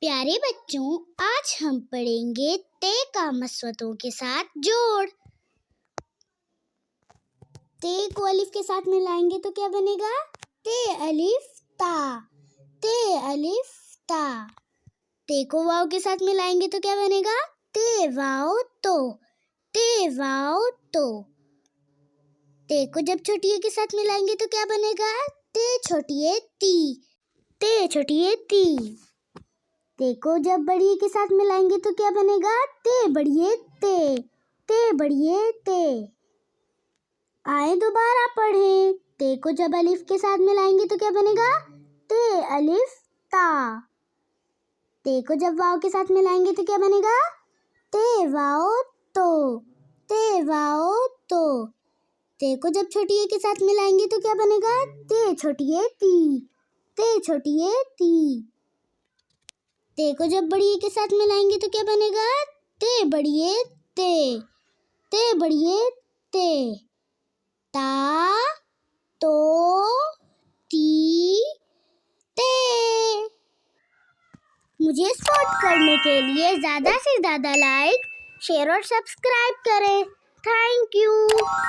प्यारे बच्चों, आज हम पढ़ेंगे ते का मस्वतों के साथ जोड़। ते को अलिफ के साथ मिलाएंगे तो क्या बनेगा? ते अलिफ ता, ते अलिफ ता। ते को वाव के साथ मिलाएंगे तो क्या बनेगा? ते वाव तो, ते वाव तो। ते को जब छोटी ए के साथ मिलाएंगे तो क्या बनेगा? ते छोटी ए ती, ते छोटी ए ती। ते को जब बड़ी ए के साथ मिलाएंगे तो क्या बनेगा? ते बड़ी ए ते, ते बड़ी ए ते। आए दोबारा पढ़ें। ते को जब अलिफ के साथ मिलाएंगे तो क्या बनेगा? ते अलिफ ता। ते को जब वाव के साथ मिलाएंगे तो क्या बनेगा? ते वाव तो, ते वाव तो। ते को जब छोटी ए के साथ मिलाएंगे तो क्या बनेगा? ते छोटी ए ती, ते छोटी ए ती। ते को जब बड़ी ए के साथ मिलाएंगे तो क्या बनेगा? ते बड़ी ए ते, ते बड़ी ए ते। ता तो ती ते। मुझे सपोर्ट करने के लिए ज़्यादा से ज़्यादा लाइक, शेयर और सब्सक्राइब करें। Thank you.